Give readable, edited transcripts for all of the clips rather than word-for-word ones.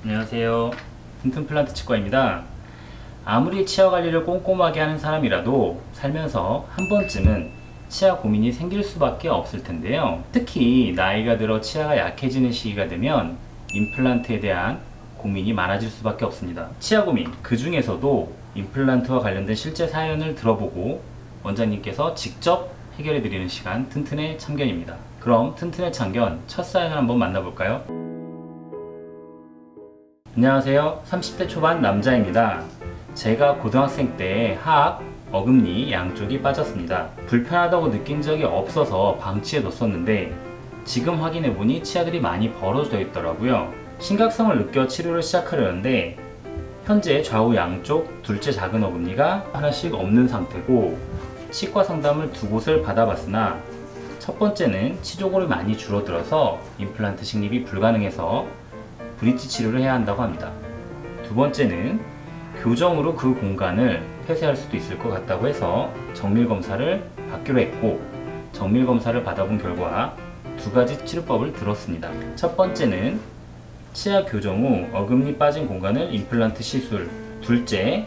안녕하세요. 튼튼 플란트 치과입니다. 아무리 치아 관리를 꼼꼼하게 하는 사람이라도 살면서 한 번쯤은 치아 고민이 생길 수밖에 없을 텐데요. 특히 나이가 들어 치아가 약해지는 시기가 되면 임플란트에 대한 고민이 많아질 수밖에 없습니다. 치아 고민, 그 중에서도 임플란트와 관련된 실제 사연을 들어보고 원장님께서 직접 해결해 드리는 시간, 튼튼의 참견입니다. 그럼 튼튼의 참견 첫 사연을 한번 만나볼까요? 안녕하세요. 30대 초반 남자입니다. 제가 고등학생 때 하악, 어금니 양쪽이 빠졌습니다. 불편하다고 느낀 적이 없어서 방치해 뒀었는데 지금 확인해보니 치아들이 많이 벌어져 있더라고요. 심각성을 느껴 치료를 시작하려는데 현재 좌우 양쪽 둘째 작은 어금니가 하나씩 없는 상태고 치과 상담을 두 곳을 받아봤으나 첫 번째는 치조골이 많이 줄어들어서 임플란트 식립이 불가능해서 브릿지 치료를 해야 한다고 합니다. 두 번째는 교정으로 그 공간을 폐쇄할 수도 있을 것 같다고 해서 정밀 검사를 받기로 했고 정밀 검사를 받아본 결과 두 가지 치료법을 들었습니다. 첫 번째는 치아 교정 후 어금니 빠진 공간을 임플란트 시술, 둘째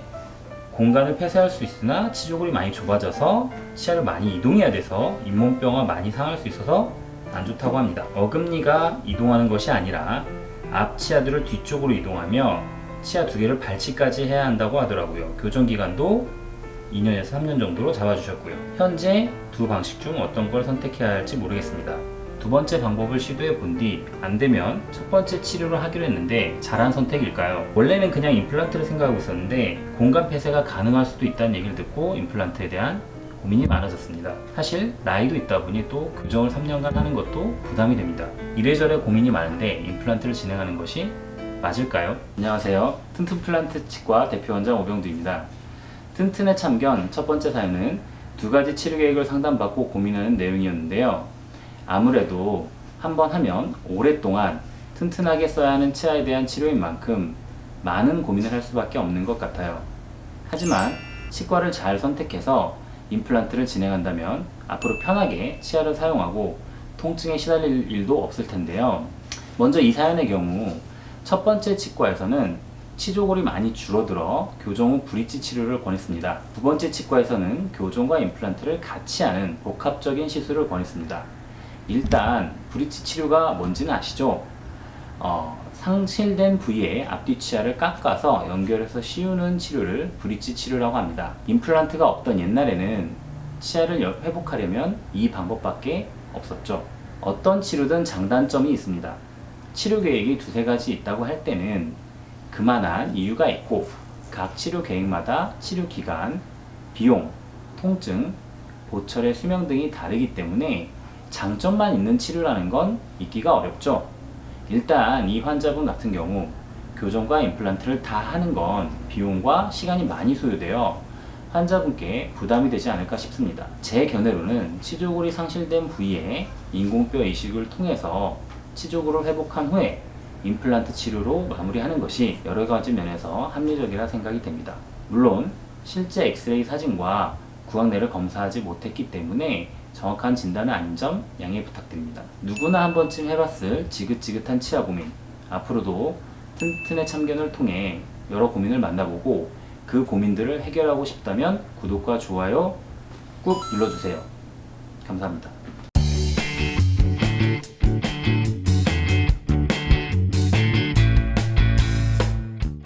공간을 폐쇄할 수 있으나 치조골이 많이 좁아져서 치아를 많이 이동해야 돼서 잇몸병과 많이 상할 수 있어서 안 좋다고 합니다. 어금니가 이동하는 것이 아니라 앞 치아들을 뒤쪽으로 이동하며 치아 두 개를 발치까지 해야 한다고 하더라고요. 교정 기간도 2년에서 3년 정도로 잡아주셨고요. 현재 두 방식 중 어떤 걸 선택해야 할지 모르겠습니다. 두 번째 방법을 시도해 본 뒤 안되면 첫 번째 치료를 하기로 했는데 잘한 선택일까요? 원래는 그냥 임플란트를 생각하고 있었는데 공간 폐쇄가 가능할 수도 있다는 얘기를 듣고 임플란트에 대한 고민이 많아졌습니다. 사실 나이도 있다 보니 또 교정을 3년간 하는 것도 부담이 됩니다. 이래저래 고민이 많은데 임플란트를 진행하는 것이 맞을까요? 안녕하세요. 튼튼 플란트 치과 대표 원장 오병두입니다. 튼튼의 참견 첫 번째 사연은 두 가지 치료 계획을 상담받고 고민하는 내용이었는데요. 아무래도 한번 하면 오랫동안 튼튼하게 써야 하는 치아에 대한 치료인 만큼 많은 고민을 할 수밖에 없는 것 같아요. 하지만 치과를 잘 선택해서 임플란트를 진행한다면 앞으로 편하게 치아를 사용하고 통증에 시달릴 일도 없을 텐데요. 먼저 이 사연의 경우 첫 번째 치과에서는 치조골이 많이 줄어들어 교정 후 브릿지 치료를 권했습니다. 두 번째 치과에서는 교정과 임플란트를 같이 하는 복합적인 시술을 권했습니다. 일단 브릿지 치료가 뭔지는 아시죠? 상실된 부위에 앞뒤 치아를 깎아서 연결해서 씌우는 치료를 브릿지 치료라고 합니다. 임플란트가 없던 옛날에는 치아를 회복하려면 이 방법밖에 없었죠. 어떤 치료든 장단점이 있습니다. 치료 계획이 두세 가지 있다고 할 때는 그만한 이유가 있고 각 치료 계획마다 치료 기간, 비용, 통증, 보철의 수명 등이 다르기 때문에 장점만 있는 치료라는 건 있기가 어렵죠. 일단 이 환자분 같은 경우 교정과 임플란트를 다 하는 건 비용과 시간이 많이 소요되어 환자분께 부담이 되지 않을까 싶습니다. 제 견해로는 치조골이 상실된 부위에 인공뼈 이식을 통해서 치조골을 회복한 후에 임플란트 치료로 마무리하는 것이 여러 가지 면에서 합리적이라 생각이 됩니다. 물론 실제 엑스레이 사진과 구강내를 검사하지 못했기 때문에 정확한 진단은 아닌 점 양해 부탁드립니다. 누구나 한 번쯤 해봤을 지긋지긋한 치아 고민, 앞으로도 튼튼의 참견을 통해 여러 고민을 만나보고 그 고민들을 해결하고 싶다면 구독과 좋아요 꾹 눌러주세요. 감사합니다.